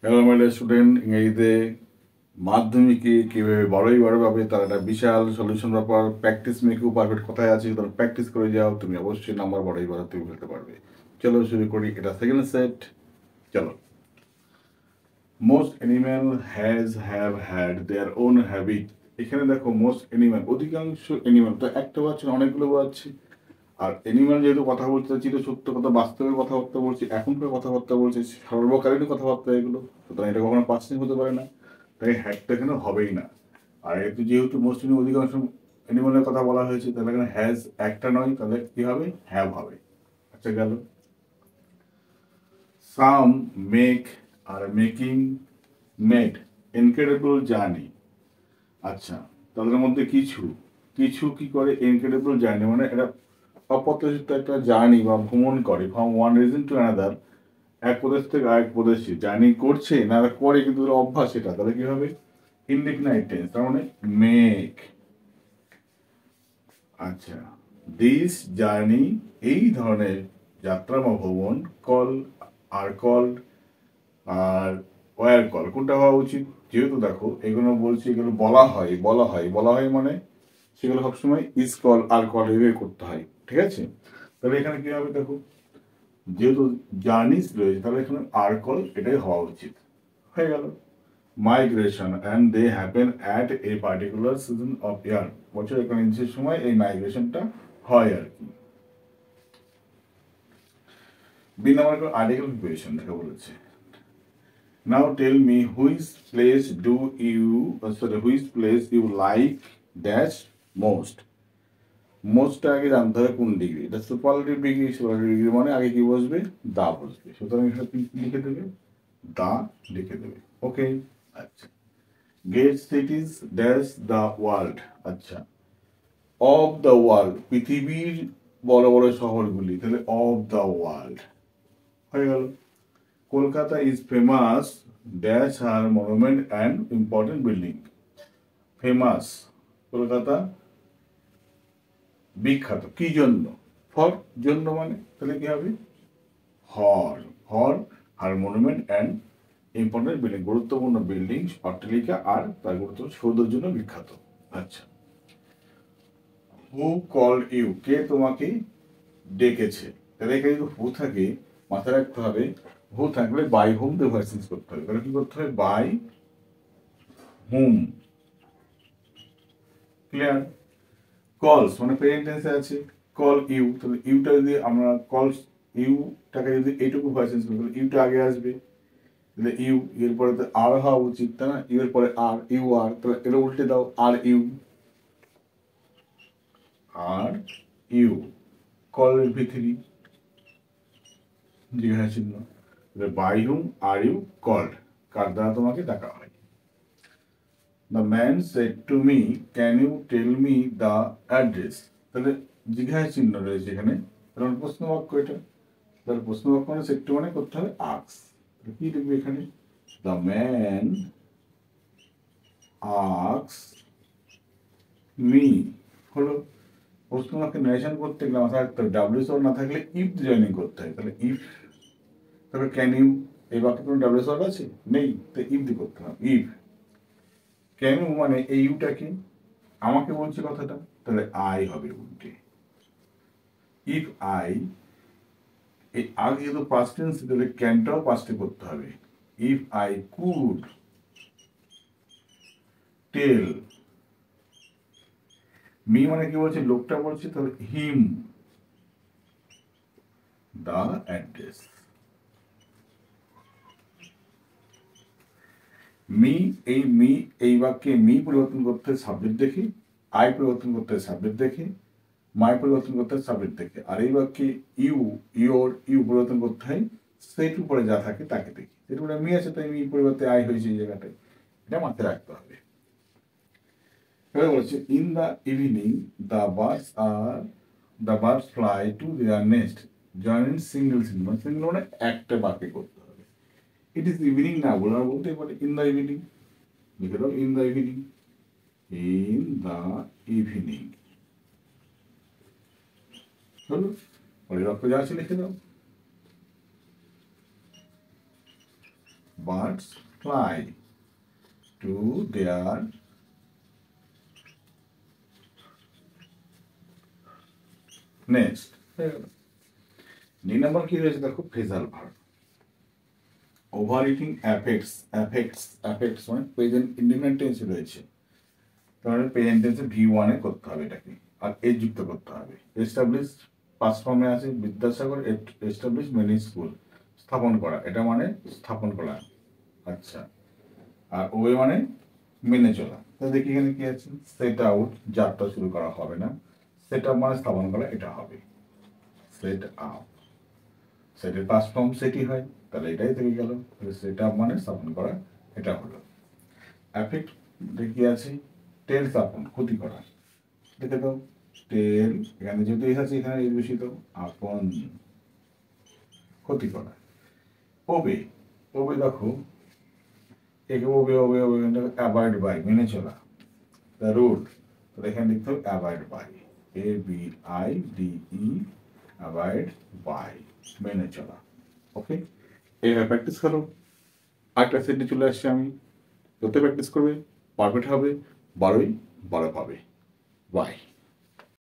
Hello my dear student, ইংরেজিতে মাধ্যমিকে কীভাবে বড়ই বড় পাবে তার একটা বিশাল সলিউশন ব্যাপার। প্র্যাকটিস মেকেও পারফেক্ট কথায় আছে, তোমরা প্র্যাকটিস করে যাও, তুমি অবশ্যই নাম্বার বড়ই বড় তুমি ফেলতে পারবে। চলো শুরু করি, এটা সেকেন্ড সেট। চলো। Most animal have had their own habit. এখানে দেখো মোস্ট অ্যানিম্যাল, অধিকাংশ অ্যানিম্যাল, তো একটা পাচ্ছি অনেকগুলো পাচ্ছি। আর অ্যানিম্যাল যেহেতু কথা বলতে চাচ্ছি, এটা সত্য কথা, বাস্তবে কথাবার্তা বলছি, এখনকার কথাবার্তা বলছি, সর্বকালীন কথাবার্তা এগুলো, সুতরাং এটা কখনো পার্সেন্ট হতে পারে না, তাই হ্যাডটা এখানে হবেই না। আর একটু যেহেতু মোস্টলি অধিকাংশ অ্যানিমালের কথা বলা হয়েছে, তাহলে এখানে হ্যাজ একটা নয়, তাহলে কি হবে, হ্যাভ হবে। আচ্ছা গেল। সাম মেক আর মেকিং মেড ইনক্রেডিবল জার্নি। আচ্ছা, তাদের মধ্যে কিছু কিছু কি করে ইনক্রেডিবল জার্নি, মানে এটা অপ্রত্যাশিত একটা জার্নি বা ভ্রমণ করে, from one reason to another, এক প্রদেশ থেকে আরেক প্রদেশে জার্নি করছে না করে, কিন্তু অভ্যাস এটা, তাহলে কি হবে, ইনডিফিনাইট টেন্স, তার মানে মেক। আচ্ছা, দিস জার্নি, এই ধরনের যাত্রা বা ভ্রমণ, কল আর কল্ড আর ওয়ার কল, কোনটা হওয়া উচিত? যেহেতু দেখো এগুলো বলছি, এগুলো বলা হয় মানে সেগুলো সবসময় ইজ কল আর কল এভাবে করতে হয়, ঠিক আছে? তাহলে এখানে কি হবে দেখো, যেহেতু জার্নিস রয়েছে, তাহলে এখানে আর কল এটাই হওয়া উচিত, হয়ে গেল। Migration and they happen at a particular season of year, বছরের একটা নির্দিষ্ট সময় এই মাইগ্রেশনটা হয় আর কি। বি নাম্বার আর্টিকেল প্রিপারেশন দেখা বলেছে। Now tell me which place do you, which place you like dash most. মোস্টটা আগে জানতে হবে কোন ডিগ্রি, এটা সুপারলেটিভ ডিগ্রি। সুপারলেটিভ ডিগ্রি মানে আগে কি বসবে, দা বসবে, সুতরাং এখানে তুমি লিখে দেবে, দা লিখে দেবে। ওকে। আচ্ছা, গ্রেট সিটিজ ড্যাশ দ্য ওয়ার্ল্ড। আচ্ছা, অফ দ্য ওয়ার্ল্ড, পৃথিবীর বড় বড় শহরগুলি, তাহলে অফ দ্য ওয়ার্ল্ড হয়ে গেল। কলকাতা ইজ ফেমাস ড্যাশ আর monument and important building. Famous, Kolkata বিখ্যাত, কি জন্য, ফর, জন্য মানে, তাহলে কি হবে, ফর, ফর আর মনুমেন্ট অ্যান্ড ইম্পর্টেন্ট বিল্ডিং, গুরুত্বপূর্ণ বিল্ডিং, অট্টালিকা আর তার গুরুত্বপূর্ণ সৌধের জন্য বিখ্যাত। আচ্ছা, হু কল্ড ইউ, কে তোমাকে ডেকেছে, তাহলে এখানে যদি হু থাকে, মাথায় রাখতে হবে, হু থাকলে বাই হোম দিয়ে ভয়েস চেঞ্জ করতে হবে, তাহলে কি করতে হবে, বাই হোম। ক্লিয়ার? কলস মানে প্রেজেন্ট টেন্সে আছে, কল ইউ, তাহলে ইউটা যদি আমরা কলস ইউটাকে যদি এইটুকু ভয়েস চেঞ্জ করি, তাহলে ইউটা আগে আসবে, তাহলে ইউ, এর পরে তো আর হওয়া উচিত, তাই না? ইউ এর পরে আর, ইউ আর, তাহলে এটা উল্টে দাও, are you, are you, call ভিথরি, জিজ্ঞাসা চিহ্ন, by whom are you called, কার দ্বারা তোমাকে ডাকা হয়। The man said to me can you tell me the address, তাহলে জিজ্ঞাসা চিহ্ন রয়েছে এখানে, কারণ প্রশ্ন বাক্য এটা, তাহলে প্রশ্ন বাক্য মানে সেড টু মানে করতে হবে আক্স, কি লিখবে এখানে, দ্য ম্যান আক্স মি, হলো। প্রশ্ন বাক্যে নারেশন করতে গেলে মাথায় রাখতে হবে ডাব্লিউ সর না থাকলে ইফ জয়েনিং করতে হয়, তাহলে ইফ, তবে ক্যান ইউ, এই বাক্যে কোনো ডাব্লিউ সর আছে, নেই, তো ইফ দিয়ে করতে হবে, ইফ। ক্যান ইউ মানে এই ইউটা কি, আমাকে বলছে কথাটা, তাহলে আই হবে উল্টে, ইফ আই, এই আগে যেহেতু পাস্ট টেন্স, তাহলে ক্যানটাও পাস্টে করতে হবে, if I could tell me মানে কি বলছে, লোকটা বলছে, তাহলে হিম দ্য অ্যাড্রেস। মি, এই বাক্যে মি পরিবর্তন করতে হয় সাবজেক্ট দেখে, আই পরিবর্তন করতে হয় সাবজেক্ট দেখে, মাই পরিবর্তন করতে হয় সাবজেক্ট দেখে, আর এই বাক্যে ইউ, ইউ পরিবর্তন করতে হয় সেট উপরে যা থাকে তাকে দেখে, সেট উপরে মি আছে তাই মি পরিবর্তে আই হয়েছে এই জায়গাটায়, এটা মাথায় রাখতে হবে। এবার বলছে in the evening the birds fly to their nest, join single single, single মানে একটা বাক্যে করতে হবে। ইট ইজ ইভিনিং না বলে আমরা বলতে পারি ইন দ্য ইভিনিং, লিখে দাও in the evening, in the evening, হলো। পরে বাক্য যা আছে লিখে দাও। Birds fly to their next. 2 নম্বর কি রয়েছে দেখো, phrasal verb. Over eating affects মানে প্রেজেন্ট ইন্ডিপেন্ডেন্ট টেন্সে রয়েছে, তাহলে প্রেজেন্ট টেন্সে V1 এ করতে হবে এটাকে, আর এ যুক্ত করতে হবে। এস্টাবলিশ পাস্ট ফর্মে আছে, বিদ্যাসাগর এস্টাবলিশ মেনি স্কুল, স্থাপন করা, এটা মানে স্থাপন করা। আচ্ছা, আর ওয়ে মানে মেনে চলা। তো দেখি এখানে কি আছে, সেট আউট, যাত্রা শুরু করা হবে না। সেট আপ মানে স্থাপন করা, এটা হবে সেট আপ। সেটের পাস্ট ফর্ম সেটই হয়, তাহলে এটাই থেকে গেল। সেট আপ মানে স্থাপন করা, এটা হলো। অ্যাফেক্ট দেখি আছে, টেল স্থাপন, ক্ষতি করা, দেখে দাও টেল, এখানে যেহেতু আছে এখানে এই বেশি তো আপন, ক্ষতি করা। ওবে, ওবে দেখো একে ওবে ওবে ওবে অ্যাভয়েড বাই, মেনে চলা। দ্য রুল, তো এখানে লিখতে হবে avoid by, ABIDE, avoid by, মেনে চলা। ওকে, এইভাবে প্র্যাকটিস করো। আরেকটা সেটে চলে আসছি আমি, যত প্র্যাকটিস করবে পারফেক্ট হবে, 12ই 12 পাবে। বাই।